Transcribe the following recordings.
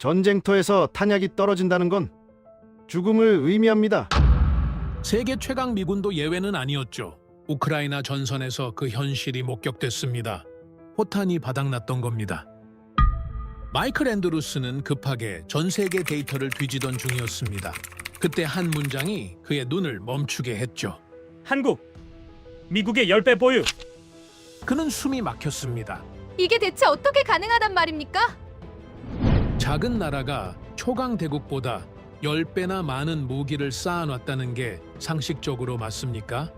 전쟁터에서 탄약이 떨어진다는 건 죽음을 의미합니다. 세계 최강 미군도 예외는 아니었죠. 우크라이나 전선에서 그 현실이 목격됐습니다. 포탄이 바닥났던 겁니다. 마이클 앤드루스는 급하게 전 세계 데이터를 뒤지던 중이었습니다. 그때 한 문장이 그의 눈을 멈추게 했죠. 한국, 미국의 10배 보유. 그는 숨이 막혔습니다. 이게 대체 어떻게 가능하단 말입니까? 작은 나라가 초강 대국보다 10배나 많은 무기를 쌓아놨다는 게 상식적으로 맞습니까?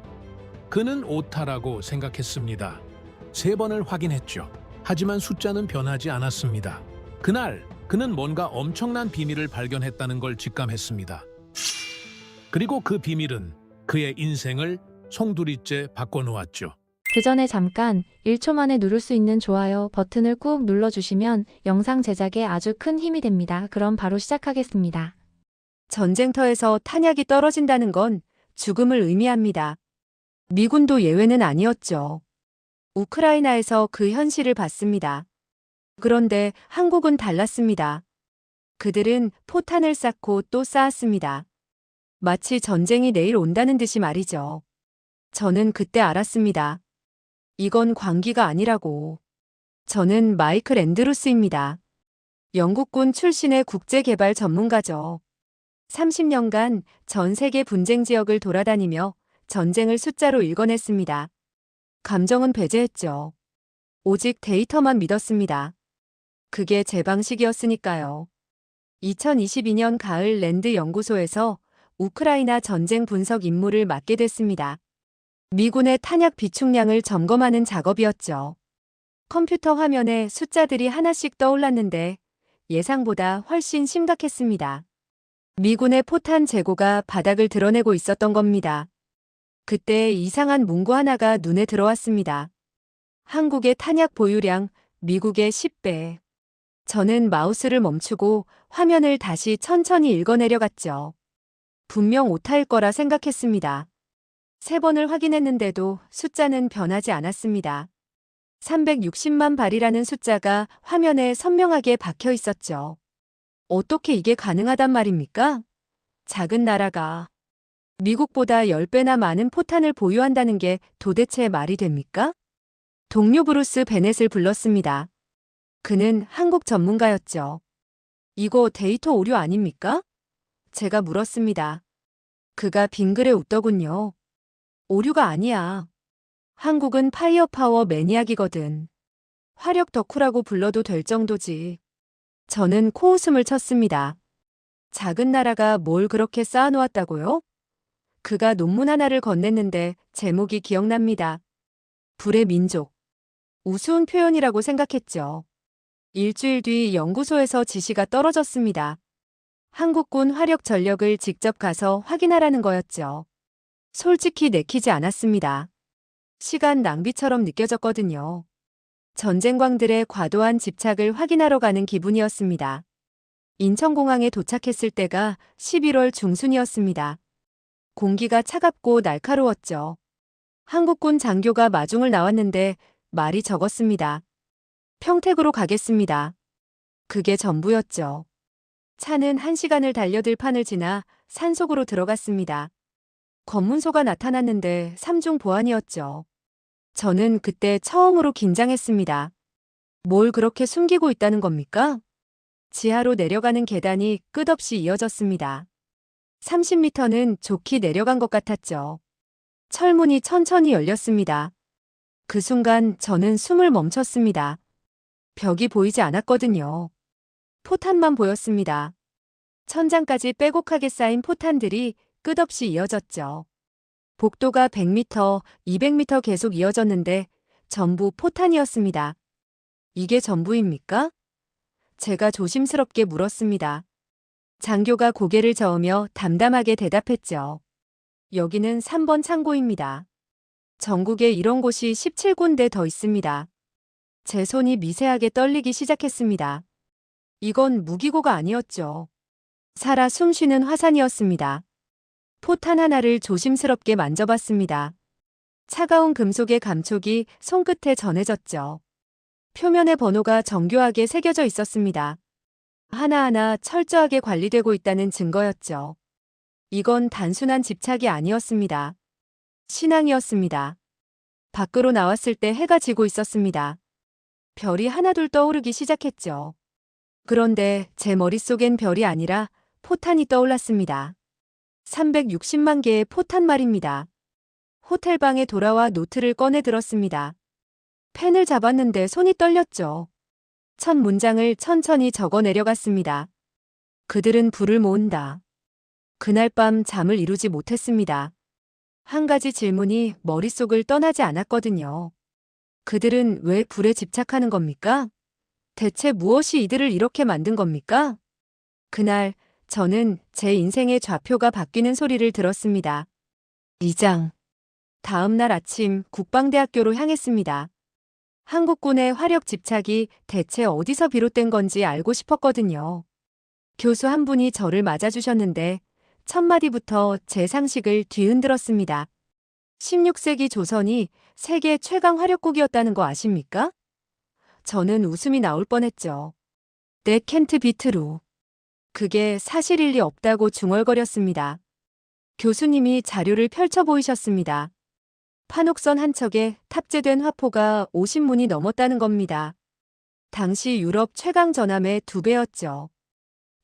그는 오타라고 생각했습니다. 3번을 확인했죠. 하지만 숫자는 변하지 않았습니다. 그날 그는 뭔가 엄청난 비밀을 발견했다는 걸 직감했습니다. 그리고 그 비밀은 그의 인생을 송두리째 바꿔놓았죠. 그 전에 잠깐 1초 만에 누를 수 있는 좋아요 버튼을 꾹 눌러주시면 영상 제작에 아주 큰 힘이 됩니다. 그럼 바로 시작하겠습니다. 전쟁터에서 탄약이 떨어진다는 건 죽음을 의미합니다. 미군도 예외는 아니었죠. 우크라이나에서 그 현실을 봤습니다. 그런데 한국은 달랐습니다. 그들은 포탄을 쌓고 또 쌓았습니다. 마치 전쟁이 내일 온다는 듯이 말이죠. 저는 그때 알았습니다. 이건 광기가 아니라고. 저는 마이클 앤드루스입니다. 영국군 출신의 국제개발 전문가죠. 30년간 전 세계 분쟁 지역을 돌아다니며 전쟁을 숫자로 읽어냈습니다. 감정은 배제했죠. 오직 데이터만 믿었습니다. 그게 제 방식이었으니까요. 2022년 가을 랜드 연구소에서 우크라이나 전쟁 분석 임무를 맡게 됐습니다. 미군의 탄약 비축량을 점검하는 작업이었죠. 컴퓨터 화면에 숫자들이 하나씩 떠올랐는데 예상보다 훨씬 심각했습니다. 미군의 포탄 재고가 바닥을 드러내고 있었던 겁니다. 그때 이상한 문구 하나가 눈에 들어왔습니다. 한국의 탄약 보유량 미국의 10배. 저는 마우스를 멈추고 화면을 다시 천천히 읽어내려갔죠. 분명 오타일 거라 생각했습니다. 3번을 확인했는데도 숫자는 변하지 않았습니다. 360만 발이라는 숫자가 화면에 선명하게 박혀 있었죠. 어떻게 이게 가능하단 말입니까? 작은 나라가 미국보다 10배나 많은 포탄을 보유한다는 게 도대체 말이 됩니까? 동료 브루스 베넷을 불렀습니다. 그는 한국 전문가였죠. 이거 데이터 오류 아닙니까? 제가 물었습니다. 그가 빙그레 웃더군요. 오류가 아니야. 한국은 파이어 파워 매니악이거든. 화력 덕후라고 불러도 될 정도지. 저는 코웃음을 쳤습니다. 작은 나라가 뭘 그렇게 쌓아놓았다고요? 그가 논문 하나를 건넸는데 제목이 기억납니다. 불의 민족. 우스운 표현이라고 생각했죠. 일주일 뒤 연구소에서 지시가 떨어졌습니다. 한국군 화력 전력을 직접 가서 확인하라는 거였죠. 솔직히 내키지 않았습니다. 시간 낭비처럼 느껴졌거든요. 전쟁광들의 과도한 집착을 확인하러 가는 기분이었습니다. 인천공항에 도착했을 때가 11월 중순이었습니다. 공기가 차갑고 날카로웠죠. 한국군 장교가 마중을 나왔는데 말이 적었습니다. 평택으로 가겠습니다. 그게 전부였죠. 차는 1시간을 달려들 판을 지나 산속으로 들어갔습니다. 검문소가 나타났는데 3중 보안이었죠. 저는 그때 처음으로 긴장했습니다. 뭘 그렇게 숨기고 있다는 겁니까? 지하로 내려가는 계단이 끝없이 이어졌습니다. 30m는 좋게 내려간 것 같았죠. 철문이 천천히 열렸습니다. 그 순간 저는 숨을 멈췄습니다. 벽이 보이지 않았거든요. 포탄만 보였습니다. 천장까지 빼곡하게 쌓인 포탄들이 끝없이 이어졌죠. 복도가 100m, 200m 계속 이어졌는데 전부 포탄이었습니다. 이게 전부입니까? 제가 조심스럽게 물었습니다. 장교가 고개를 저으며 담담하게 대답했죠. 여기는 3번 창고입니다. 전국에 이런 곳이 17군데 더 있습니다. 제 손이 미세하게 떨리기 시작했습니다. 이건 무기고가 아니었죠. 살아 숨쉬는 화산이었습니다. 포탄 하나를 조심스럽게 만져봤습니다. 차가운 금속의 감촉이 손끝에 전해졌죠. 표면에 번호가 정교하게 새겨져 있었습니다. 하나하나 철저하게 관리되고 있다는 증거였죠. 이건 단순한 집착이 아니었습니다. 신앙이었습니다. 밖으로 나왔을 때 해가 지고 있었습니다. 별이 하나둘 떠오르기 시작했죠. 그런데 제 머릿속엔 별이 아니라 포탄이 떠올랐습니다. 360만 개의 포탄 말입니다. 호텔방에 돌아와 노트를 꺼내 들었습니다. 펜을 잡았는데 손이 떨렸죠. 첫 문장을 천천히 적어 내려갔습니다. 그들은 불을 모은다. 그날 밤 잠을 이루지 못했습니다. 한 가지 질문이 머릿속을 떠나지 않았거든요. 그들은 왜 불에 집착하는 겁니까? 대체 무엇이 이들을 이렇게 만든 겁니까? 그날 저는 제 인생의 좌표가 바뀌는 소리를 들었습니다. 2장. 다음 날 아침 국방대학교로 향했습니다. 한국군의 화력 집착이 대체 어디서 비롯된 건지 알고 싶었거든요. 교수 한 분이 저를 맞아주셨는데 첫 마디부터 제 상식을 뒤흔들었습니다. 16세기 조선이 세계 최강 화력국이었다는 거 아십니까? 저는 웃음이 나올 뻔했죠. 내 켄트 비트루. 그게 사실일 리 없다고 중얼거렸습니다. 교수님이 자료를 펼쳐 보이셨습니다. 판옥선 한 척에 탑재된 화포가 50문이 넘었다는 겁니다. 당시 유럽 최강 전함의 2배였죠.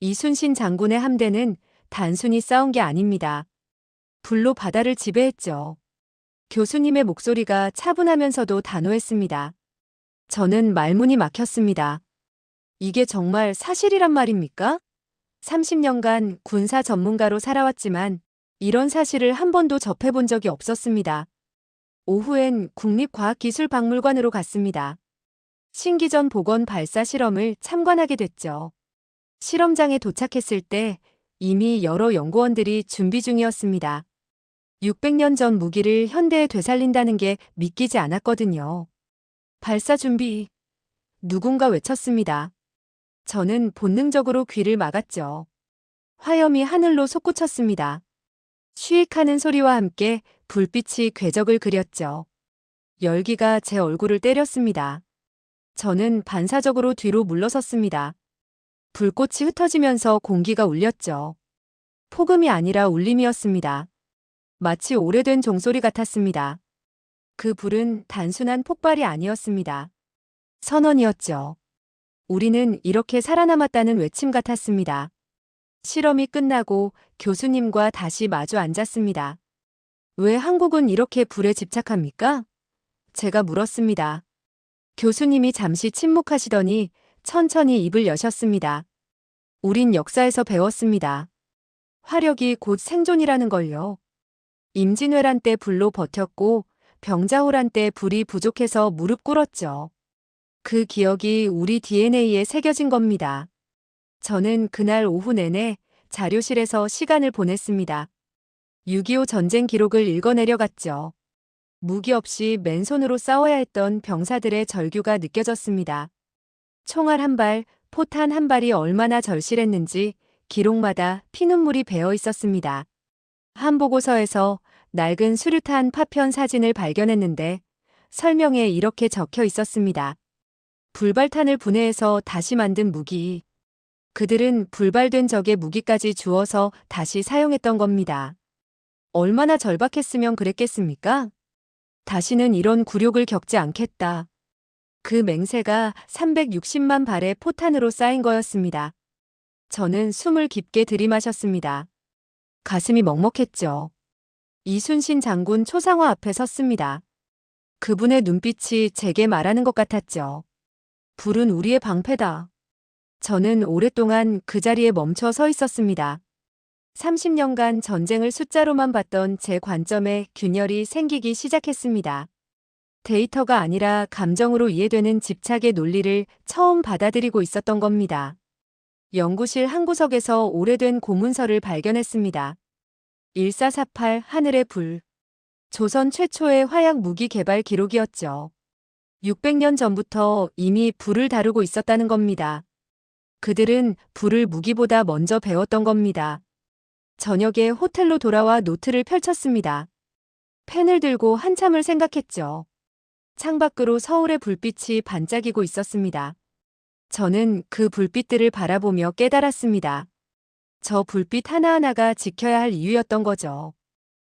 이순신 장군의 함대는 단순히 싸운 게 아닙니다. 불로 바다를 지배했죠. 교수님의 목소리가 차분하면서도 단호했습니다. 저는 말문이 막혔습니다. 이게 정말 사실이란 말입니까? 30년간 군사 전문가로 살아왔지만 이런 사실을 한 번도 접해본 적이 없었습니다. 오후엔 국립과학기술박물관으로 갔습니다. 신기전 복원 발사 실험을 참관하게 됐죠. 실험장에 도착했을 때 이미 여러 연구원들이 준비 중이었습니다. 600년 전 무기를 현대에 되살린다는 게 믿기지 않았거든요. 발사 준비. 누군가 외쳤습니다. 저는 본능적으로 귀를 막았죠. 화염이 하늘로 솟구쳤습니다. 쉬익하는 소리와 함께 불빛이 궤적을 그렸죠. 열기가 제 얼굴을 때렸습니다. 저는 반사적으로 뒤로 물러섰습니다. 불꽃이 흩어지면서 공기가 울렸죠. 폭음이 아니라 울림이었습니다. 마치 오래된 종소리 같았습니다. 그 불은 단순한 폭발이 아니었습니다. 선언이었죠. 우리는 이렇게 살아남았다는 외침 같았습니다. 실험이 끝나고 교수님과 다시 마주 앉았습니다. 왜 한국은 이렇게 불에 집착합니까? 제가 물었습니다. 교수님이 잠시 침묵하시더니 천천히 입을 여셨습니다. 우린 역사에서 배웠습니다. 화력이 곧 생존이라는 걸요. 임진왜란 때 불로 버텼고 병자호란 때 불이 부족해서 무릎 꿇었죠. 그 기억이 우리 DNA에 새겨진 겁니다. 저는 그날 오후 내내 자료실에서 시간을 보냈습니다. 6.25 전쟁 기록을 읽어내려갔죠. 무기 없이 맨손으로 싸워야 했던 병사들의 절규가 느껴졌습니다. 총알 한 발, 포탄 한 발이 얼마나 절실했는지 기록마다 피눈물이 배어 있었습니다. 한 보고서에서 낡은 수류탄 파편 사진을 발견했는데 설명에 이렇게 적혀 있었습니다. 불발탄을 분해해서 다시 만든 무기. 그들은 불발된 적의 무기까지 주워서 다시 사용했던 겁니다. 얼마나 절박했으면 그랬겠습니까? 다시는 이런 굴욕을 겪지 않겠다. 그 맹세가 360만 발의 포탄으로 쌓인 거였습니다. 저는 숨을 깊게 들이마셨습니다. 가슴이 먹먹했죠. 이순신 장군 초상화 앞에 섰습니다. 그분의 눈빛이 제게 말하는 것 같았죠. 불은 우리의 방패다. 저는 오랫동안 그 자리에 멈춰 서 있었습니다. 30년간 전쟁을 숫자로만 봤던 제 관점에 균열이 생기기 시작했습니다. 데이터가 아니라 감정으로 이해되는 집착의 논리를 처음 받아들이고 있었던 겁니다. 연구실 한 구석에서 오래된 고문서를 발견했습니다. 1448 하늘의 불. 조선 최초의 화약 무기 개발 기록이었죠. 600년 전부터 이미 불을 다루고 있었다는 겁니다. 그들은 불을 무기보다 먼저 배웠던 겁니다. 저녁에 호텔로 돌아와 노트를 펼쳤습니다. 펜을 들고 한참을 생각했죠. 창밖으로 서울의 불빛이 반짝이고 있었습니다. 저는 그 불빛들을 바라보며 깨달았습니다. 저 불빛 하나하나가 지켜야 할 이유였던 거죠.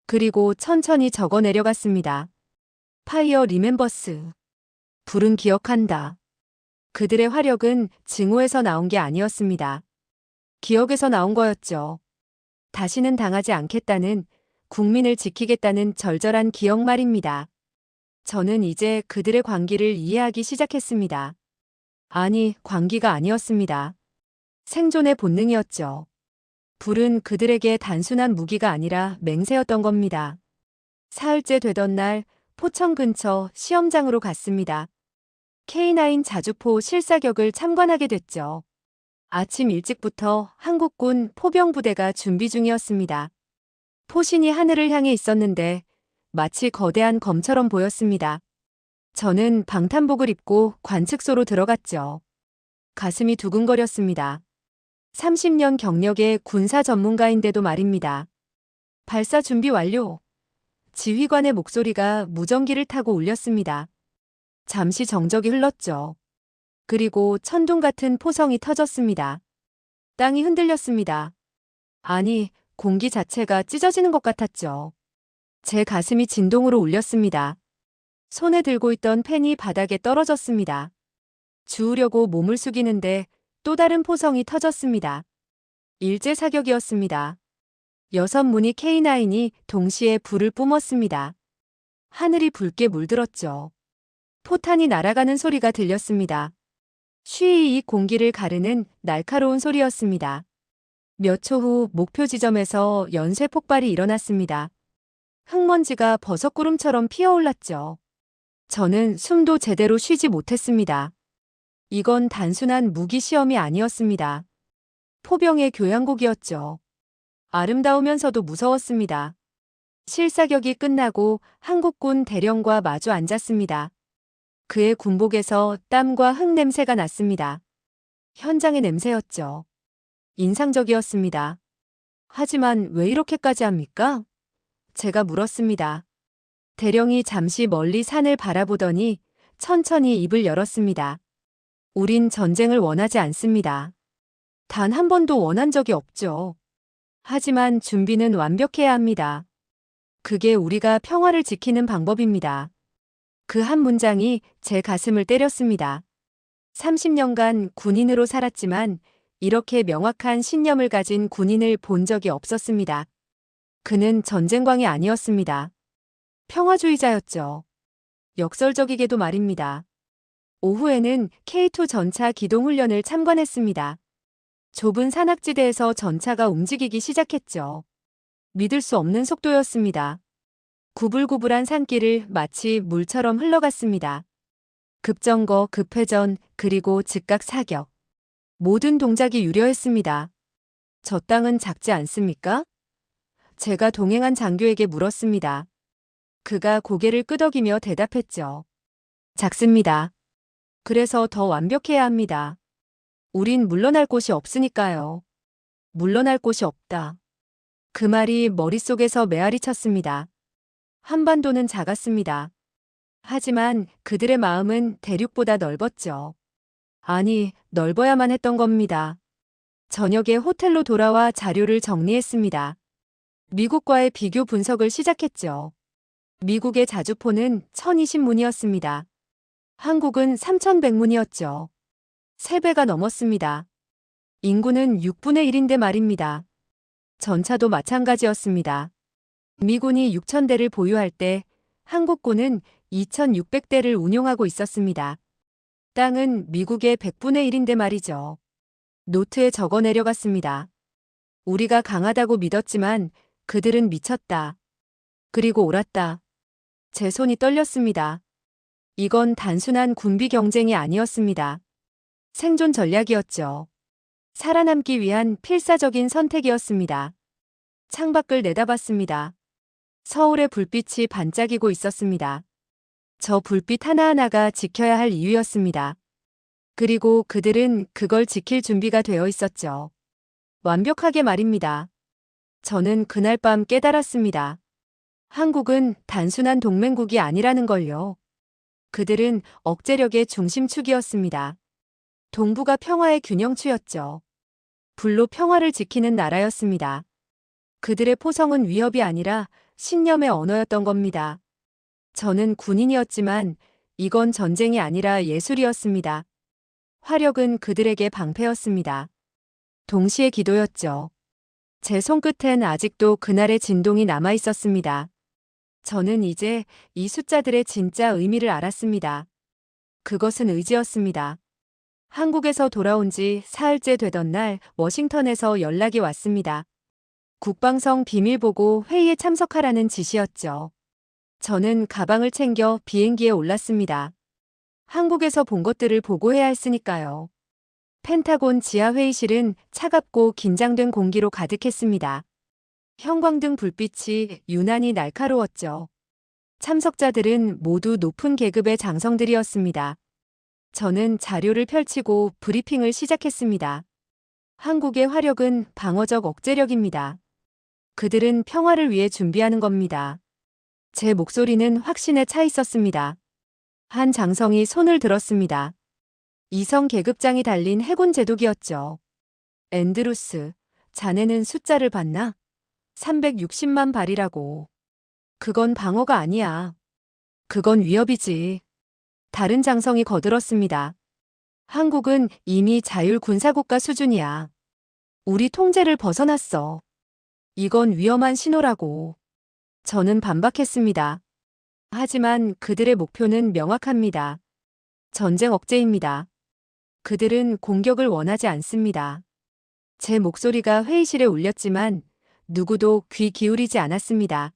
그리고 천천히 적어 내려갔습니다. 파이어 리멤버스. 불은 기억한다. 그들의 화력은 증오에서 나온 게 아니었습니다. 기억에서 나온 거였죠. 다시는 당하지 않겠다는, 국민을 지키겠다는 절절한 기억 말입니다. 저는 이제 그들의 광기를 이해하기 시작했습니다. 아니, 광기가 아니었습니다. 생존의 본능이었죠. 불은 그들에게 단순한 무기가 아니라 맹세였던 겁니다. 사흘째 되던 날, 포청 근처 시험장으로 갔습니다. K9 자주포 실사격을 참관하게 됐죠. 아침 일찍부터 한국군 포병부대가 준비 중이었습니다. 포신이 하늘을 향해 있었는데 마치 거대한 검처럼 보였습니다. 저는 방탄복을 입고 관측소로 들어갔죠. 가슴이 두근거렸습니다. 30년 경력의 군사 전문가인데도 말입니다. 발사 준비 완료. 지휘관의 목소리가 무전기를 타고 울렸습니다. 잠시 정적이 흘렀죠. 그리고 천둥 같은 포성이 터졌습니다. 땅이 흔들렸습니다. 아니, 공기 자체가 찢어지는 것 같았죠. 제 가슴이 진동으로 울렸습니다. 손에 들고 있던 펜이 바닥에 떨어졌습니다. 주우려고 몸을 숙이는데 또 다른 포성이 터졌습니다. 일제 사격이었습니다. 6문의 K9이 동시에 불을 뿜었습니다. 하늘이 붉게 물들었죠. 포탄이 날아가는 소리가 들렸습니다. 쉬이 공기를 가르는 날카로운 소리였습니다. 몇 초 후 목표 지점에서 연쇄 폭발이 일어났습니다. 흙먼지가 버섯구름처럼 피어올랐죠. 저는 숨도 제대로 쉬지 못했습니다. 이건 단순한 무기 시험이 아니었습니다. 포병의 교양곡이었죠. 아름다우면서도 무서웠습니다. 실사격이 끝나고 한국군 대령과 마주 앉았습니다. 그의 군복에서 땀과 흙 냄새가 났습니다. 현장의 냄새였죠. 인상적이었습니다. 하지만 왜 이렇게까지 합니까? 제가 물었습니다. 대령이 잠시 멀리 산을 바라보더니 천천히 입을 열었습니다. 우린 전쟁을 원하지 않습니다. 단 한 번도 원한 적이 없죠. 하지만 준비는 완벽해야 합니다. 그게 우리가 평화를 지키는 방법입니다. 그 한 문장이 제 가슴을 때렸습니다. 30년간 군인으로 살았지만 이렇게 명확한 신념을 가진 군인을 본 적이 없었습니다. 그는 전쟁광이 아니었습니다. 평화주의자였죠. 역설적이게도 말입니다. 오후에는 K2 전차 기동 훈련을 참관했습니다. 좁은 산악지대에서 전차가 움직이기 시작했죠. 믿을 수 없는 속도였습니다. 구불구불한 산길을 마치 물처럼 흘러갔습니다. 급정거, 급회전, 그리고 즉각 사격. 모든 동작이 유려했습니다. 저 땅은 작지 않습니까? 제가 동행한 장교에게 물었습니다. 그가 고개를 끄덕이며 대답했죠. 작습니다. 그래서 더 완벽해야 합니다. 우린 물러날 곳이 없으니까요. 물러날 곳이 없다. 그 말이 머릿속에서 메아리 쳤습니다. 한반도는 작았습니다. 하지만 그들의 마음은 대륙보다 넓었죠. 아니, 넓어야만 했던 겁니다. 저녁에 호텔로 돌아와 자료를 정리했습니다. 미국과의 비교 분석을 시작했죠. 미국의 자주포는 1020문이었습니다. 한국은 3100문이었죠. 3배가 넘었습니다. 인구는 6분의 1인데 말입니다. 전차도 마찬가지였습니다. 미군이 6000대를 보유할 때 한국군은 2600대를 운용하고 있었습니다. 땅은 미국의 100분의 1인데 말이죠. 노트에 적어 내려갔습니다. 우리가 강하다고 믿었지만 그들은 미쳤다. 그리고 옳았다. 제 손이 떨렸습니다. 이건 단순한 군비 경쟁이 아니었습니다. 생존 전략이었죠. 살아남기 위한 필사적인 선택이었습니다. 창밖을 내다봤습니다. 서울의 불빛이 반짝이고 있었습니다. 저 불빛 하나하나가 지켜야 할 이유였습니다. 그리고 그들은 그걸 지킬 준비가 되어 있었죠. 완벽하게 말입니다. 저는 그날 밤 깨달았습니다. 한국은 단순한 동맹국이 아니라는 걸요. 그들은 억제력의 중심축이었습니다. 동부가 평화의 균형추였죠. 불로 평화를 지키는 나라였습니다. 그들의 포성은 위협이 아니라 신념의 언어였던 겁니다. 저는 군인이었지만 이건 전쟁이 아니라 예술이었습니다. 화력은 그들에게 방패였습니다. 동시에 기도였죠. 제 손끝엔 아직도 그날의 진동이 남아 있었습니다. 저는 이제 이 숫자들의 진짜 의미를 알았습니다. 그것은 의지였습니다. 한국에서 돌아온 지 사흘째 되던 날 워싱턴에서 연락이 왔습니다. 국방성 비밀보고 회의에 참석하라는 지시였죠. 저는 가방을 챙겨 비행기에 올랐습니다. 한국에서 본 것들을 보고해야 했으니까요. 펜타곤 지하회의실은 차갑고 긴장된 공기로 가득했습니다. 형광등 불빛이 유난히 날카로웠죠. 참석자들은 모두 높은 계급의 장성들이었습니다. 저는 자료를 펼치고 브리핑을 시작했습니다. 한국의 화력은 방어적 억제력입니다. 그들은 평화를 위해 준비하는 겁니다. 제 목소리는 확신에 차 있었습니다. 한 장성이 손을 들었습니다. 이성 계급장이 달린 해군 제독이었죠. 앤드루스, 자네는 숫자를 봤나? 360만 발이라고. 그건 방어가 아니야. 그건 위협이지. 다른 장성이 거들었습니다. 한국은 이미 자율 군사국가 수준이야. 우리 통제를 벗어났어. 이건 위험한 신호라고. 저는 반박했습니다. 하지만 그들의 목표는 명확합니다. 전쟁 억제입니다. 그들은 공격을 원하지 않습니다. 제 목소리가 회의실에 울렸지만 누구도 귀 기울이지 않았습니다.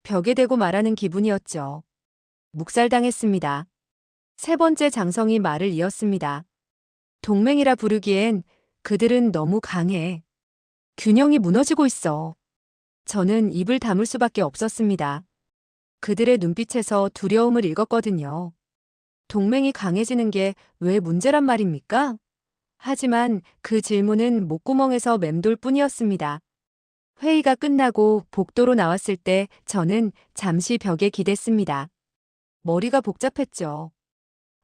벽에 대고 말하는 기분이었죠. 묵살당했습니다. 세 번째 장성이 말을 이었습니다. 동맹이라 부르기엔 그들은 너무 강해. 균형이 무너지고 있어. 저는 입을 다물 수밖에 없었습니다. 그들의 눈빛에서 두려움을 읽었거든요. 동맹이 강해지는 게 왜 문제란 말입니까? 하지만 그 질문은 목구멍에서 맴돌 뿐이었습니다. 회의가 끝나고 복도로 나왔을 때 저는 잠시 벽에 기댔습니다. 머리가 복잡했죠.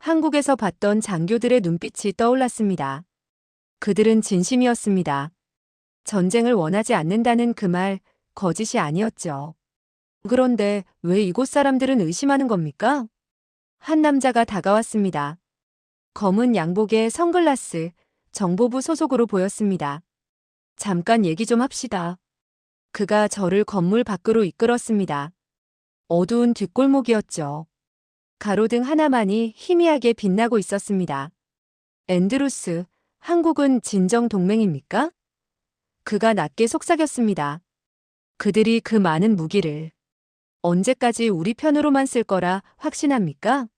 한국에서 봤던 장교들의 눈빛이 떠올랐습니다. 그들은 진심이었습니다. 전쟁을 원하지 않는다는 그 말, 거짓이 아니었죠. 그런데 왜 이곳 사람들은 의심하는 겁니까? 한 남자가 다가왔습니다. 검은 양복에 선글라스, 정보부 소속으로 보였습니다. 잠깐 얘기 좀 합시다. 그가 저를 건물 밖으로 이끌었습니다. 어두운 뒷골목이었죠. 가로등 하나만이 희미하게 빛나고 있었습니다. 앤드루스, 한국은 진정 동맹입니까? 그가 낮게 속삭였습니다. 그들이 그 많은 무기를 언제까지 우리 편으로만 쓸 거라 확신합니까?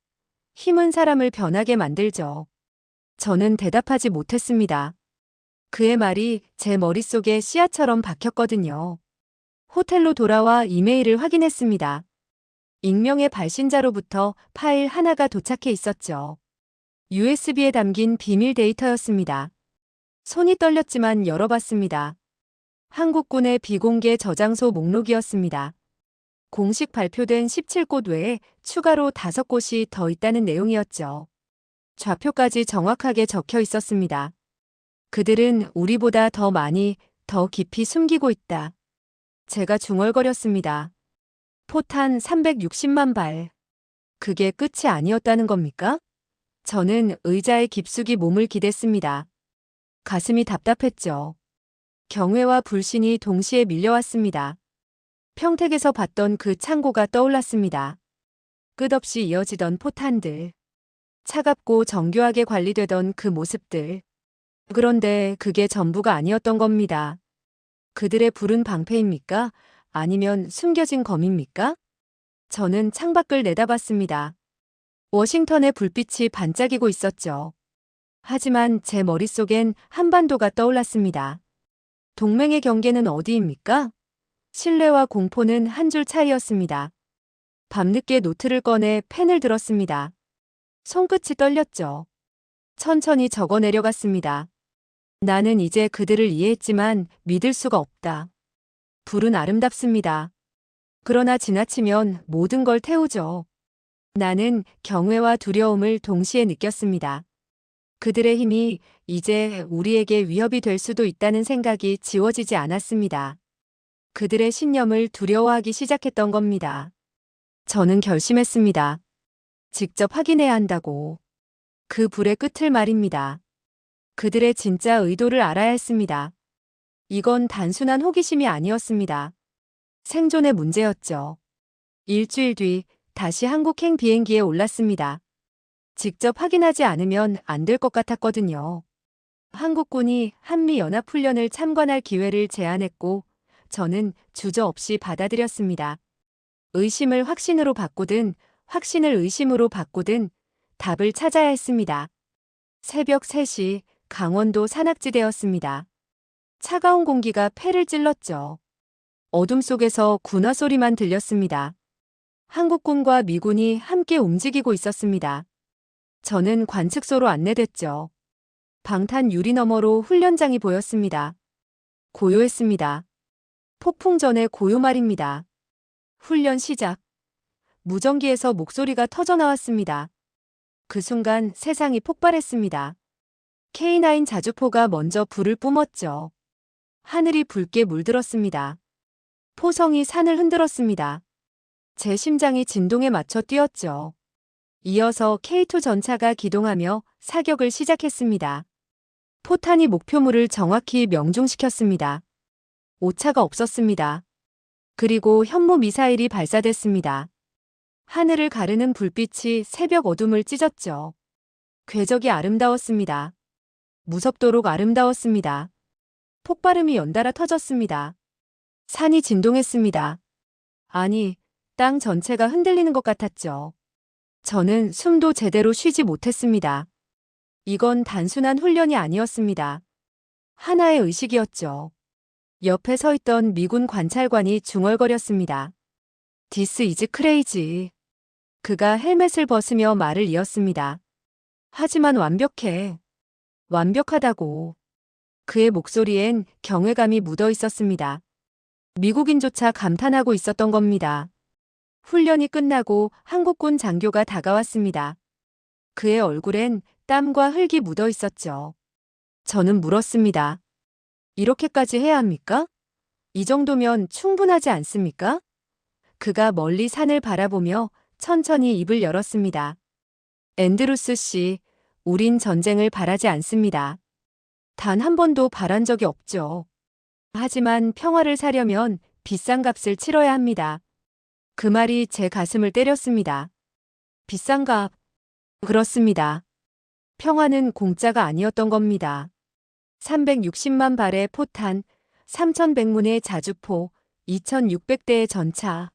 힘은 사람을 변하게 만들죠. 저는 대답하지 못했습니다. 그의 말이 제 머릿속에 씨앗처럼 박혔거든요. 호텔로 돌아와 이메일을 확인했습니다. 익명의 발신자로부터 파일 하나가 도착해 있었죠. USB에 담긴 비밀 데이터였습니다. 손이 떨렸지만 열어봤습니다. 한국군의 비공개 저장소 목록이었습니다. 공식 발표된 17곳 외에 추가로 5곳이 더 있다는 내용이었죠. 좌표까지 정확하게 적혀 있었습니다. 그들은 우리보다 더 많이, 더 깊이 숨기고 있다. 제가 중얼거렸습니다. 포탄 360만 발. 그게 끝이 아니었다는 겁니까? 저는 의자에 깊숙이 몸을 기댔습니다. 가슴이 답답했죠. 경외와 불신이 동시에 밀려왔습니다. 평택에서 봤던 그 창고가 떠올랐습니다. 끝없이 이어지던 포탄들. 차갑고 정교하게 관리되던 그 모습들. 그런데 그게 전부가 아니었던 겁니다. 그들의 불은 방패입니까? 아니면 숨겨진 검입니까? 저는 창밖을 내다봤습니다. 워싱턴의 불빛이 반짝이고 있었죠. 하지만 제 머릿속엔 한반도가 떠올랐습니다. 동맹의 경계는 어디입니까? 신뢰와 공포는 한 줄 차이였습니다. 밤늦게 노트를 꺼내 펜을 들었습니다. 손끝이 떨렸죠. 천천히 적어 내려갔습니다. 나는 이제 그들을 이해했지만 믿을 수가 없다. 불은 아름답습니다. 그러나 지나치면 모든 걸 태우죠. 나는 경외와 두려움을 동시에 느꼈습니다. 그들의 힘이 이제 우리에게 위협이 될 수도 있다는 생각이 지워지지 않았습니다. 그들의 신념을 두려워하기 시작했던 겁니다. 저는 결심했습니다. 직접 확인해야 한다고. 그 불의 끝을 말입니다. 그들의 진짜 의도를 알아야 했습니다. 이건 단순한 호기심이 아니었습니다. 생존의 문제였죠. 일주일 뒤 다시 한국행 비행기에 올랐습니다. 직접 확인하지 않으면 안 될 것 같았거든요. 한국군이 한미연합훈련을 참관할 기회를 제안했고 저는 주저없이 받아들였습니다. 의심을 확신으로 바꾸든 확신을 의심으로 바꾸든 답을 찾아야 했습니다. 새벽 3시 강원도 산악지대였습니다. 차가운 공기가 폐를 찔렀죠. 어둠 속에서 군화 소리만 들렸습니다. 한국군과 미군이 함께 움직이고 있었습니다. 저는 관측소로 안내됐죠. 방탄 유리 너머로 훈련장이 보였습니다. 고요했습니다. 폭풍 전의 고요 말입니다. 훈련 시작. 무전기에서 목소리가 터져 나왔습니다. 그 순간 세상이 폭발했습니다. K9 자주포가 먼저 불을 뿜었죠. 하늘이 붉게 물들었습니다. 포성이 산을 흔들었습니다. 제 심장이 진동에 맞춰 뛰었죠. 이어서 K2 전차가 기동하며 사격을 시작했습니다. 포탄이 목표물을 정확히 명중시켰습니다. 오차가 없었습니다. 그리고 현무 미사일이 발사됐습니다. 하늘을 가르는 불빛이 새벽 어둠을 찢었죠. 궤적이 아름다웠습니다. 무섭도록 아름다웠습니다. 폭발음이 연달아 터졌습니다. 산이 진동했습니다. 아니, 땅 전체가 흔들리는 것 같았죠. 저는 숨도 제대로 쉬지 못했습니다. 이건 단순한 훈련이 아니었습니다. 하나의 의식이었죠. 옆에 서 있던 미군 관찰관이 중얼거렸습니다. This is crazy. 그가 헬멧을 벗으며 말을 이었습니다. 하지만 완벽해. 완벽하다고. 그의 목소리엔 경외감이 묻어 있었습니다. 미국인조차 감탄하고 있었던 겁니다. 훈련이 끝나고 한국군 장교가 다가왔습니다. 그의 얼굴엔 땀과 흙이 묻어 있었죠. 저는 물었습니다. 이렇게까지 해야 합니까? 이 정도면 충분하지 않습니까? 그가 멀리 산을 바라보며 천천히 입을 열었습니다. 앤드루스 씨, 우린 전쟁을 바라지 않습니다. 단 한 번도 바란 적이 없죠. 하지만 평화를 사려면 비싼 값을 치러야 합니다. 그 말이 제 가슴을 때렸습니다. 비싼 값. 그렇습니다. 평화는 공짜가 아니었던 겁니다. 360만 발의 포탄, 3,100문의 자주포, 2,600대의 전차.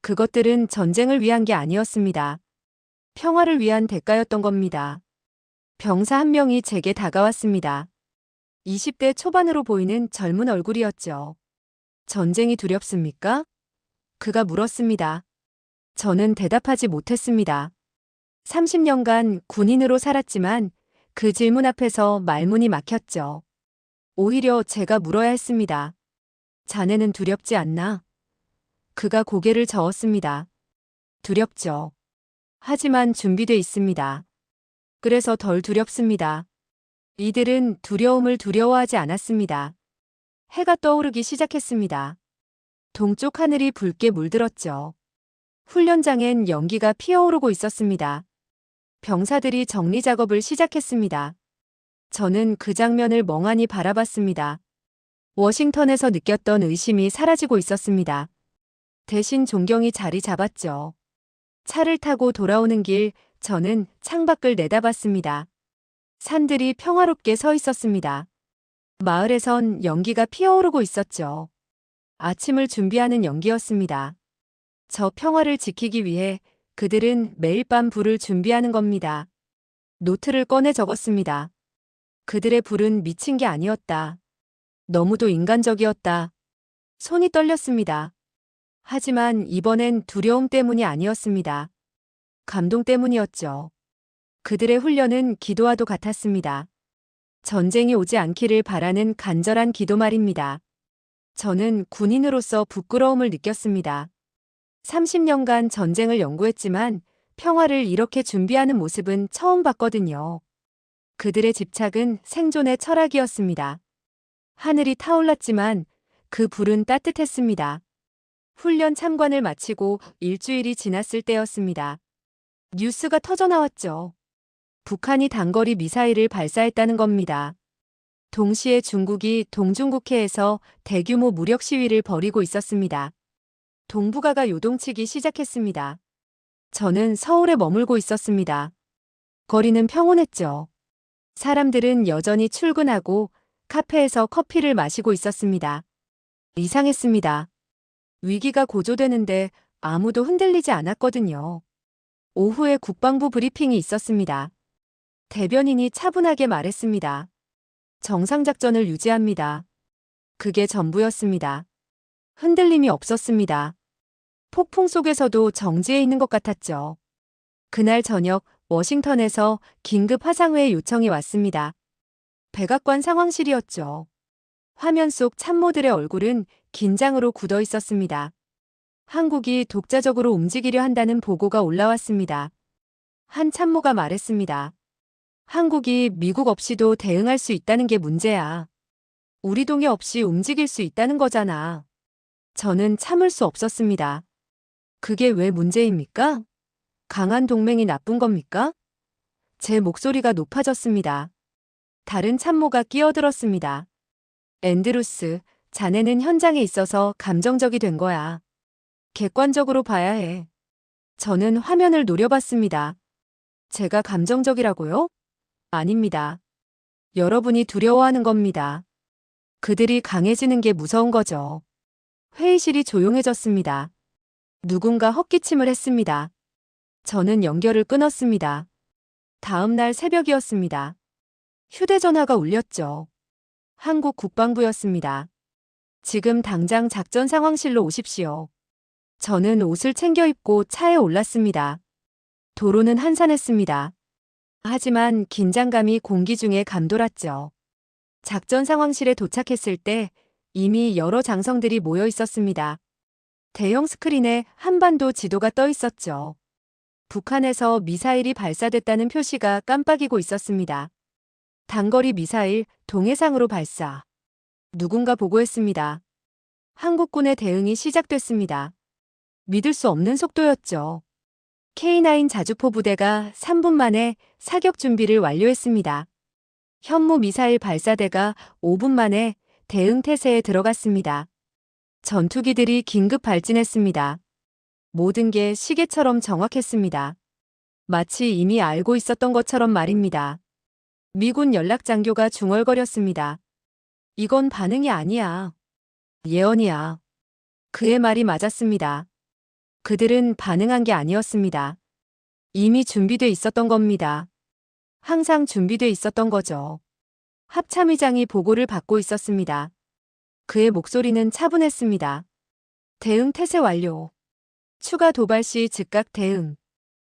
그것들은 전쟁을 위한 게 아니었습니다. 평화를 위한 대가였던 겁니다. 병사 한 명이 제게 다가왔습니다. 20대 초반으로 보이는 젊은 얼굴이었죠. 전쟁이 두렵습니까? 그가 물었습니다. 저는 대답하지 못했습니다. 30년간 군인으로 살았지만 그 질문 앞에서 말문이 막혔죠. 오히려 제가 물어야 했습니다. 자네는 두렵지 않나? 그가 고개를 저었습니다. 두렵죠. 하지만 준비돼 있습니다. 그래서 덜 두렵습니다. 이들은 두려움을 두려워하지 않았습니다. 해가 떠오르기 시작했습니다. 동쪽 하늘이 붉게 물들었죠. 훈련장엔 연기가 피어오르고 있었습니다. 병사들이 정리 작업을 시작했습니다. 저는 그 장면을 멍하니 바라봤습니다. 워싱턴에서 느꼈던 의심이 사라지고 있었습니다. 대신 존경이 자리 잡았죠. 차를 타고 돌아오는 길, 저는 창밖을 내다봤습니다. 산들이 평화롭게 서 있었습니다. 마을에선 연기가 피어오르고 있었죠. 아침을 준비하는 연기였습니다. 저 평화를 지키기 위해 그들은 매일 밤 불을 준비하는 겁니다. 노트를 꺼내 적었습니다. 그들의 불은 미친 게 아니었다. 너무도 인간적이었다. 손이 떨렸습니다. 하지만 이번엔 두려움 때문이 아니었습니다. 감동 때문이었죠. 그들의 훈련은 기도와도 같았습니다. 전쟁이 오지 않기를 바라는 간절한 기도 말입니다. 저는 군인으로서 부끄러움을 느꼈습니다. 30년간 전쟁을 연구했지만 평화를 이렇게 준비하는 모습은 처음 봤거든요. 그들의 집착은 생존의 철학이었습니다. 하늘이 타올랐지만 그 불은 따뜻했습니다. 훈련 참관을 마치고 일주일이 지났을 때였습니다. 뉴스가 터져나왔죠. 북한이 단거리 미사일을 발사했다는 겁니다. 동시에 중국이 동중국해에서 대규모 무력 시위를 벌이고 있었습니다. 동북아가 요동치기 시작했습니다. 저는 서울에 머물고 있었습니다. 거리는 평온했죠. 사람들은 여전히 출근하고 카페에서 커피를 마시고 있었습니다. 이상했습니다. 위기가 고조되는데 아무도 흔들리지 않았거든요. 오후에 국방부 브리핑이 있었습니다. 대변인이 차분하게 말했습니다. 정상작전을 유지합니다. 그게 전부였습니다. 흔들림이 없었습니다. 폭풍 속에서도 정지해 있는 것 같았죠. 그날 저녁 워싱턴에서 긴급 화상회의 요청이 왔습니다. 백악관 상황실이었죠. 화면 속 참모들의 얼굴은 긴장으로 굳어 있었습니다. 한국이 독자적으로 움직이려 한다는 보고가 올라왔습니다. 한 참모가 말했습니다. 한국이 미국 없이도 대응할 수 있다는 게 문제야. 우리 동의 없이 움직일 수 있다는 거잖아. 저는 참을 수 없었습니다. 그게 왜 문제입니까? 강한 동맹이 나쁜 겁니까? 제 목소리가 높아졌습니다. 다른 참모가 끼어들었습니다. 앤드루스, 자네는 현장에 있어서 감정적이 된 거야. 객관적으로 봐야 해. 저는 화면을 노려봤습니다. 제가 감정적이라고요? 아닙니다. 여러분이 두려워하는 겁니다. 그들이 강해지는 게 무서운 거죠. 회의실이 조용해졌습니다. 누군가 헛기침을 했습니다. 저는 연결을 끊었습니다. 다음 날 새벽이었습니다. 휴대전화가 울렸죠. 한국 국방부였습니다. 지금 당장 작전 상황실로 오십시오. 저는 옷을 챙겨 입고 차에 올랐습니다. 도로는 한산했습니다. 하지만 긴장감이 공기 중에 감돌았죠. 작전 상황실에 도착했을 때 이미 여러 장성들이 모여 있었습니다. 대형 스크린에 한반도 지도가 떠 있었죠. 북한에서 미사일이 발사됐다는 표시가 깜빡이고 있었습니다. 단거리 미사일 동해상으로 발사. 누군가 보고했습니다. 한국군의 대응이 시작됐습니다. 믿을 수 없는 속도였죠. K9 자주포 부대가 3분 만에 사격 준비를 완료했습니다. 현무 미사일 발사대가 5분 만에 대응 태세에 들어갔습니다. 전투기들이 긴급 발진했습니다. 모든 게 시계처럼 정확했습니다. 마치 이미 알고 있었던 것처럼 말입니다. 미군 연락장교가 중얼거렸습니다. 이건 반응이 아니야. 예언이야. 그의 말이 맞았습니다. 그들은 반응한 게 아니었습니다. 이미 준비돼 있었던 겁니다. 항상 준비돼 있었던 거죠. 합참의장이 보고를 받고 있었습니다. 그의 목소리는 차분했습니다. 대응 태세 완료. 추가 도발 시 즉각 대응.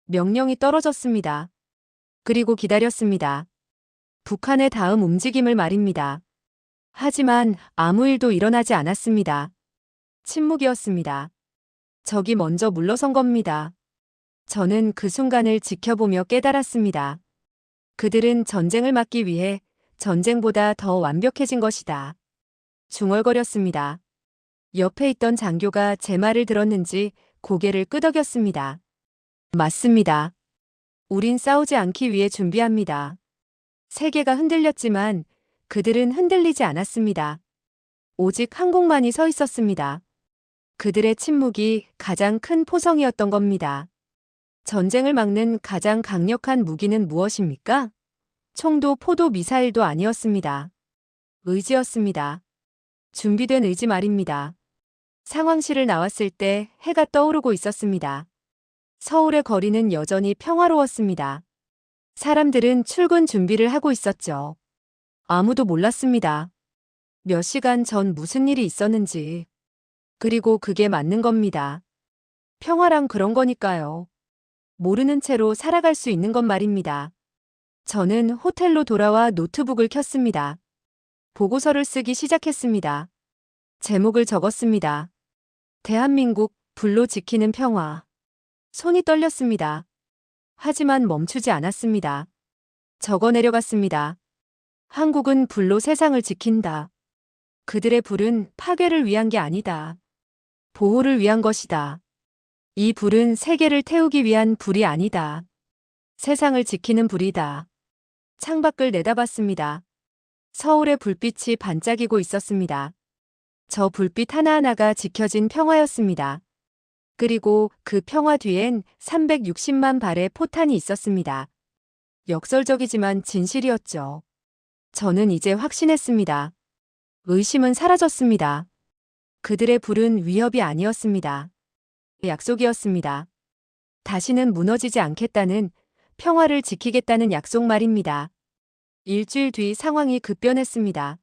명령이 떨어졌습니다. 그리고 기다렸습니다. 북한의 다음 움직임을 말입니다. 하지만 아무 일도 일어나지 않았습니다. 침묵이었습니다. 적이 먼저 물러선 겁니다. 저는 그 순간을 지켜보며 깨달았습니다. 그들은 전쟁을 막기 위해 전쟁보다 더 완벽해진 것이다. 중얼거렸습니다. 옆에 있던 장교가 제 말을 들었는지 고개를 끄덕였습니다. 맞습니다. 우린 싸우지 않기 위해 준비합니다. 세계가 흔들렸지만 그들은 흔들리지 않았습니다. 오직 한국만이 서 있었습니다. 그들의 침묵이 가장 큰 포성이었던 겁니다. 전쟁을 막는 가장 강력한 무기는 무엇입니까? 총도 포도 미사일도 아니었습니다. 의지였습니다. 준비된 의지 말입니다. 상황실을 나왔을 때 해가 떠오르고 있었습니다. 서울의 거리는 여전히 평화로웠습니다. 사람들은 출근 준비를 하고 있었죠. 아무도 몰랐습니다. 몇 시간 전 무슨 일이 있었는지. 그리고 그게 맞는 겁니다. 평화란 그런 거니까요. 모르는 채로 살아갈 수 있는 것 말입니다. 저는 호텔로 돌아와 노트북을 켰습니다. 보고서를 쓰기 시작했습니다. 제목을 적었습니다. 대한민국 불로 지키는 평화. 손이 떨렸습니다. 하지만 멈추지 않았습니다. 적어 내려갔습니다. 한국은 불로 세상을 지킨다. 그들의 불은 파괴를 위한 게 아니다. 보호를 위한 것이다. 이 불은 세계를 태우기 위한 불이 아니다. 세상을 지키는 불이다. 창밖을 내다봤습니다. 서울의 불빛이 반짝이고 있었습니다. 저 불빛 하나하나가 지켜진 평화였습니다. 그리고 그 평화 뒤엔 360만 발의 포탄이 있었습니다. 역설적이지만 진실이었죠. 저는 이제 확신했습니다. 의심은 사라졌습니다. 그들의 불은 위협이 아니었습니다. 약속이었습니다. 다시는 무너지지 않겠다는, 평화를 지키겠다는 약속 말입니다. 일주일 뒤 상황이 급변했습니다.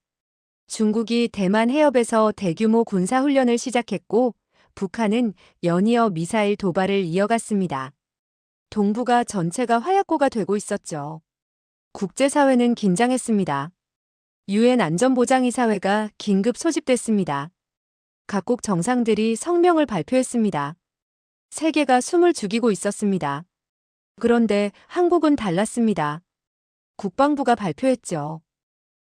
중국이 대만 해협에서 대규모 군사훈련을 시작했고, 북한은 연이어 미사일 도발을 이어갔습니다. 동북아 전체가 화약고가 되고 있었죠. 국제사회는 긴장했습니다. 유엔 안전보장이사회가 긴급 소집됐습니다. 각국 정상들이 성명을 발표했습니다. 세계가 숨을 죽이고 있었습니다. 그런데 한국은 달랐습니다. 국방부가 발표했죠.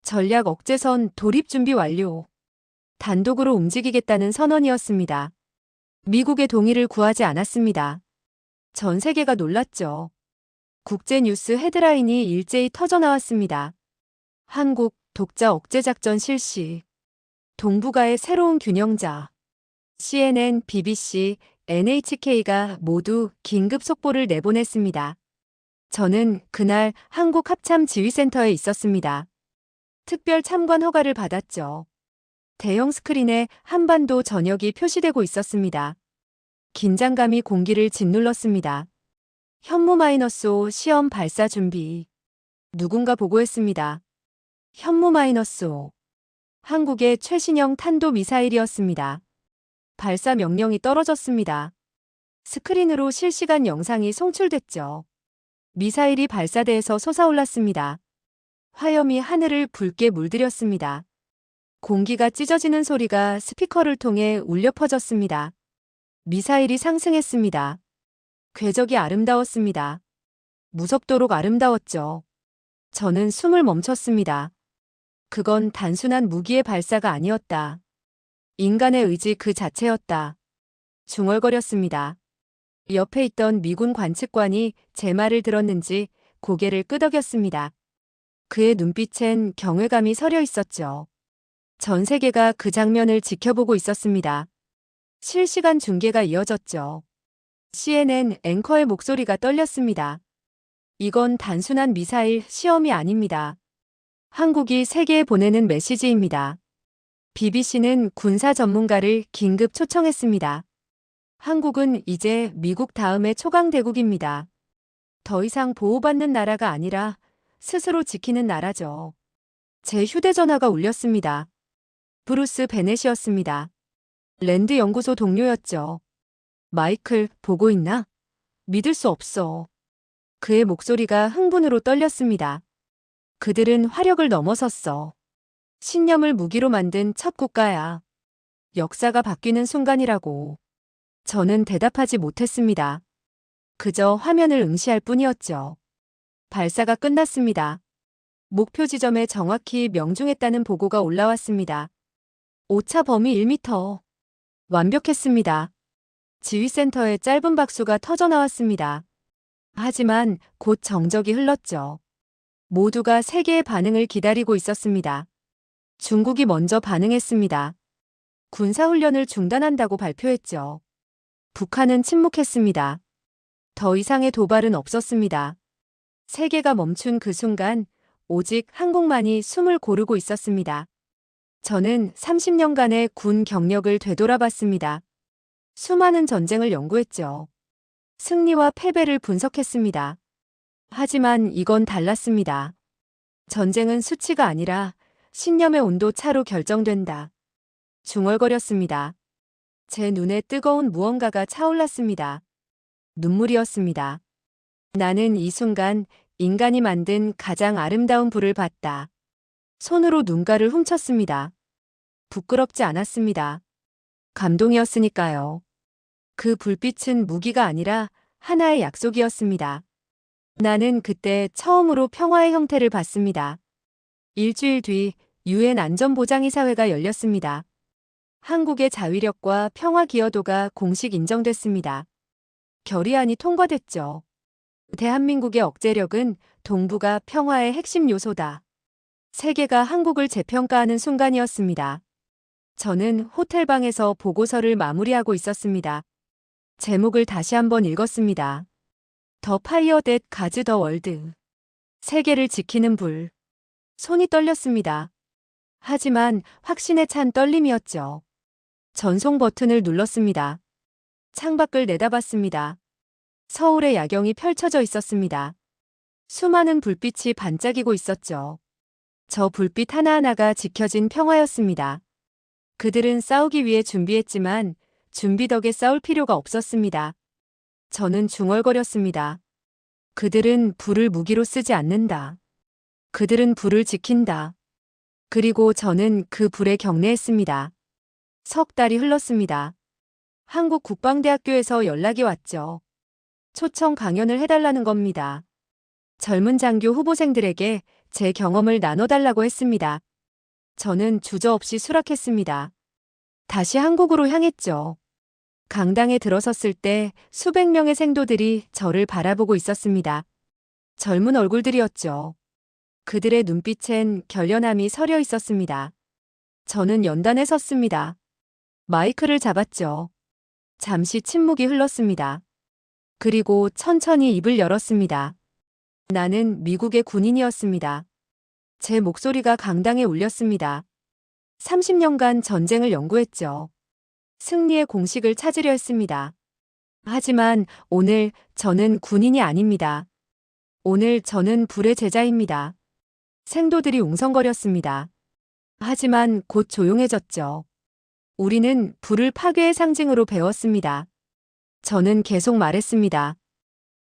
전략 억제선 돌입 준비 완료. 단독으로 움직이겠다는 선언이었습니다. 미국의 동의를 구하지 않았습니다. 전 세계가 놀랐죠. 국제뉴스 헤드라인이 일제히 터져나왔습니다. 한국 독자 억제작전 실시. 동북아의 새로운 균형자. CNN, BBC, NHK가 모두 긴급 속보를 내보냈습니다. 저는 그날 한국 합참 지휘센터에 있었습니다. 특별 참관 허가를 받았죠. 대형 스크린에 한반도 전역이 표시되고 있었습니다. 긴장감이 공기를 짓눌렀습니다. 현무-5 시험 발사 준비. 누군가 보고했습니다. 현무-5. 한국의 최신형 탄도미사일이었습니다. 발사 명령이 떨어졌습니다. 스크린으로 실시간 영상이 송출됐죠. 미사일이 발사대에서 솟아올랐습니다. 화염이 하늘을 붉게 물들였습니다. 공기가 찢어지는 소리가 스피커를 통해 울려 퍼졌습니다. 미사일이 상승했습니다. 궤적이 아름다웠습니다. 무섭도록 아름다웠죠. 저는 숨을 멈췄습니다. 그건 단순한 무기의 발사가 아니었다. 인간의 의지 그 자체였다. 중얼거렸습니다. 옆에 있던 미군 관측관이 제 말을 들었는지 고개를 끄덕였습니다. 그의 눈빛엔 경외감이 서려 있었죠. 전 세계가 그 장면을 지켜보고 있었습니다. 실시간 중계가 이어졌죠. CNN 앵커의 목소리가 떨렸습니다. 이건 단순한 미사일 시험이 아닙니다. 한국이 세계에 보내는 메시지입니다. BBC는 군사 전문가를 긴급 초청했습니다. 한국은 이제 미국 다음의 초강대국입니다. 더 이상 보호받는 나라가 아니라 스스로 지키는 나라죠. 제 휴대전화가 울렸습니다. 브루스 베넷이었습니다. 랜드 연구소 동료였죠. 마이클, 보고 있나? 믿을 수 없어. 그의 목소리가 흥분으로 떨렸습니다. 그들은 화력을 넘어섰어. 신념을 무기로 만든 첫 국가야. 역사가 바뀌는 순간이라고. 저는 대답하지 못했습니다. 그저 화면을 응시할 뿐이었죠. 발사가 끝났습니다. 목표 지점에 정확히 명중했다는 보고가 올라왔습니다. 오차 범위 1m. 완벽했습니다. 지휘센터에 짧은 박수가 터져나왔습니다. 하지만 곧 정적이 흘렀죠. 모두가 세계의 반응을 기다리고 있었습니다. 중국이 먼저 반응했습니다. 군사훈련을 중단한다고 발표했죠. 북한은 침묵했습니다. 더 이상의 도발은 없었습니다. 세계가 멈춘 그 순간 오직 한국만이 숨을 고르고 있었습니다. 저는 30년간의 군 경력을 되돌아봤습니다. 수많은 전쟁을 연구했죠. 승리와 패배를 분석했습니다. 하지만 이건 달랐습니다. 전쟁은 수치가 아니라 신념의 온도 차로 결정된다. 중얼거렸습니다. 제 눈에 뜨거운 무언가가 차올랐습니다. 눈물이었습니다. 나는 이 순간 인간이 만든 가장 아름다운 불을 봤다. 손으로 눈가를 훔쳤습니다. 부끄럽지 않았습니다. 감동이었으니까요. 그 불빛은 무기가 아니라 하나의 약속이었습니다. 나는 그때 처음으로 평화의 형태를 봤습니다. 일주일 뒤 유엔 안전보장이사회가 열렸습니다. 한국의 자위력과 평화 기여도가 공식 인정됐습니다. 결의안이 통과됐죠. 대한민국의 억제력은 동북아 평화의 핵심 요소다. 세계가 한국을 재평가하는 순간이었습니다. 저는 호텔방에서 보고서를 마무리하고 있었습니다. 제목을 다시 한번 읽었습니다. 더 파이어 댓 가즈 더 월드. 세계를 지키는 불. 손이 떨렸습니다. 하지만 확신에 찬 떨림이었죠. 전송 버튼을 눌렀습니다. 창밖을 내다봤습니다. 서울의 야경이 펼쳐져 있었습니다. 수많은 불빛이 반짝이고 있었죠. 저 불빛 하나하나가 지켜진 평화였습니다. 그들은 싸우기 위해 준비했지만 준비 덕에 싸울 필요가 없었습니다. 저는 중얼거렸습니다. 그들은 불을 무기로 쓰지 않는다. 그들은 불을 지킨다. 그리고 저는 그 불에 경례했습니다. 석 달이 흘렀습니다. 한국 국방대학교에서 연락이 왔죠. 초청 강연을 해달라는 겁니다. 젊은 장교 후보생들에게 제 경험을 나눠달라고 했습니다. 저는 주저없이 수락했습니다. 다시 한국으로 향했죠. 강당에 들어섰을 때 수백 명의 생도들이 저를 바라보고 있었습니다. 젊은 얼굴들이었죠. 그들의 눈빛엔 결연함이 서려 있었습니다. 저는 연단에 섰습니다. 마이크를 잡았죠. 잠시 침묵이 흘렀습니다. 그리고 천천히 입을 열었습니다. 나는 미국의 군인이었습니다. 제 목소리가 강당에 울렸습니다. 30년간 전쟁을 연구했죠. 승리의 공식을 찾으려 했습니다. 하지만 오늘 저는 군인이 아닙니다. 오늘 저는 불의 제자입니다. 생도들이 웅성거렸습니다. 하지만 곧 조용해졌죠. 우리는 불을 파괴의 상징으로 배웠습니다. 저는 계속 말했습니다.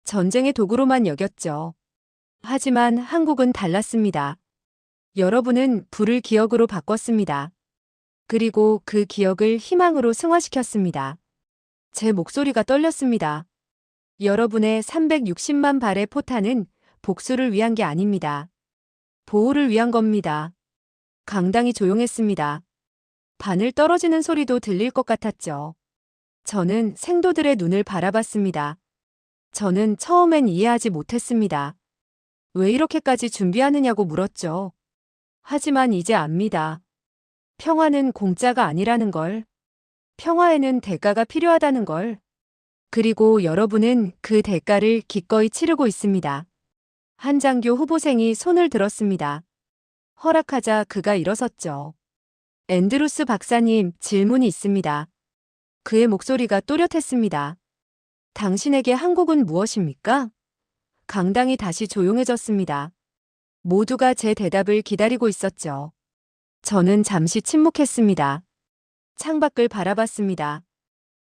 전쟁의 도구로만 여겼죠. 하지만 한국은 달랐습니다. 여러분은 불을 기억으로 바꿨습니다. 그리고 그 기억을 희망으로 승화시켰습니다. 제 목소리가 떨렸습니다. 여러분의 360만 발의 포탄은 복수를 위한 게 아닙니다. 보호를 위한 겁니다. 강당이 조용했습니다. 바늘 떨어지는 소리도 들릴 것 같았죠. 저는 생도들의 눈을 바라봤습니다. 저는 처음엔 이해하지 못했습니다. 왜 이렇게까지 준비하느냐고 물었죠. 하지만 이제 압니다. 평화는 공짜가 아니라는 걸. 평화에는 대가가 필요하다는 걸. 그리고 여러분은 그 대가를 기꺼이 치르고 있습니다. 한 장교 후보생이 손을 들었습니다. 허락하자 그가 일어섰죠. 앤드루스 박사님, 질문이 있습니다. 그의 목소리가 또렷했습니다. 당신에게 한국은 무엇입니까? 강당이 다시 조용해졌습니다. 모두가 제 대답을 기다리고 있었죠. 저는 잠시 침묵했습니다. 창밖을 바라봤습니다.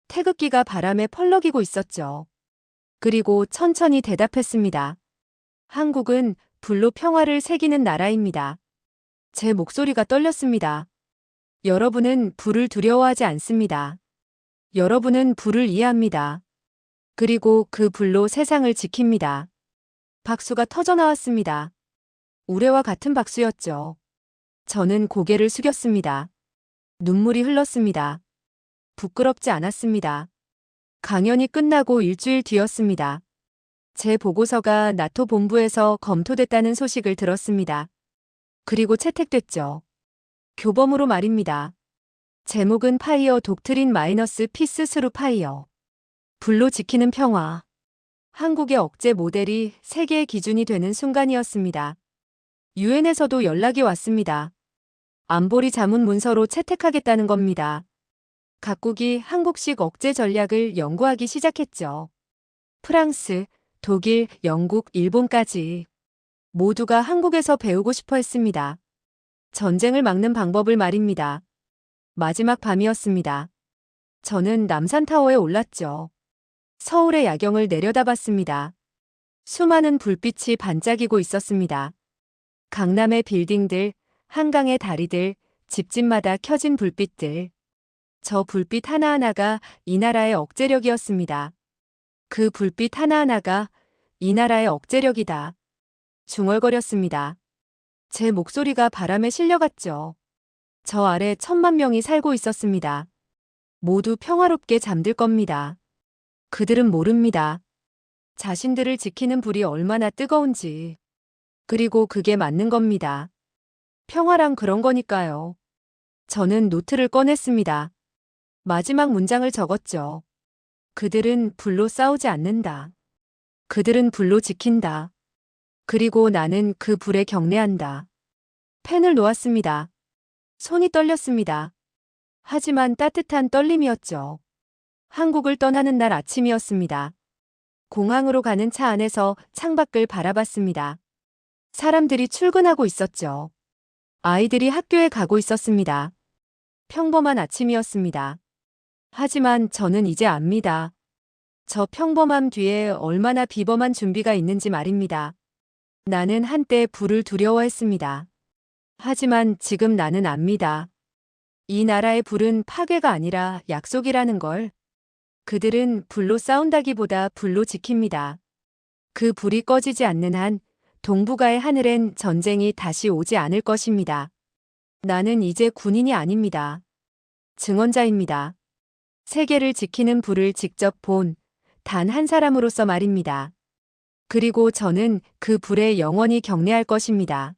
태극기가 바람에 펄럭이고 있었죠. 그리고 천천히 대답했습니다. 한국은 불로 평화를 새기는 나라입니다. 제 목소리가 떨렸습니다. 여러분은 불을 두려워하지 않습니다. 여러분은 불을 이해합니다. 그리고 그 불로 세상을 지킵니다. 박수가 터져나왔습니다. 우레와 같은 박수였죠. 저는 고개를 숙였습니다. 눈물이 흘렀습니다. 부끄럽지 않았습니다. 강연이 끝나고 일주일 뒤였습니다. 제 보고서가 나토 본부에서 검토됐다는 소식을 들었습니다. 그리고 채택됐죠. 교범으로 말입니다. 제목은 파이어 독트린 마이너스 피스 스루 파이어. 불로 지키는 평화. 한국의 억제 모델이 세계의 기준이 되는 순간이었습니다. 유엔에서도 연락이 왔습니다. 안보리 자문 문서로 채택하겠다는 겁니다. 각국이 한국식 억제 전략을 연구하기 시작했죠. 프랑스, 독일, 영국, 일본까지 모두가 한국에서 배우고 싶어 했습니다. 전쟁을 막는 방법을 말입니다. 마지막 밤이었습니다. 저는 남산타워에 올랐죠. 서울의 야경을 내려다봤습니다. 수많은 불빛이 반짝이고 있었습니다. 강남의 빌딩들, 한강의 다리들, 집집마다 켜진 불빛들. 저 불빛 하나하나가 이 나라의 억제력이었습니다. 그 불빛 하나하나가 이 나라의 억제력이다. 중얼거렸습니다. 제 목소리가 바람에 실려갔죠. 저 아래 1,000만 명이 살고 있었습니다. 모두 평화롭게 잠들 겁니다. 그들은 모릅니다. 자신들을 지키는 불이 얼마나 뜨거운지. 그리고 그게 맞는 겁니다. 평화란 그런 거니까요. 저는 노트를 꺼냈습니다. 마지막 문장을 적었죠. 그들은 불로 싸우지 않는다. 그들은 불로 지킨다. 그리고 나는 그 불에 경례한다. 펜을 놓았습니다. 손이 떨렸습니다. 하지만 따뜻한 떨림이었죠. 한국을 떠나는 날 아침이었습니다. 공항으로 가는 차 안에서 창밖을 바라봤습니다. 사람들이 출근하고 있었죠. 아이들이 학교에 가고 있었습니다. 평범한 아침이었습니다. 하지만 저는 이제 압니다. 저 평범함 뒤에 얼마나 비범한 준비가 있는지 말입니다. 나는 한때 불을 두려워했습니다. 하지만 지금 나는 압니다. 이 나라의 불은 파괴가 아니라 약속이라는 걸. 그들은 불로 싸운다기보다 불로 지킵니다. 그 불이 꺼지지 않는 한 동북아의 하늘엔 전쟁이 다시 오지 않을 것입니다. 나는 이제 군인이 아닙니다. 증언자입니다. 세계를 지키는 불을 직접 본 단 한 사람으로서 말입니다. 그리고 저는 그 불에 영원히 경례할 것입니다.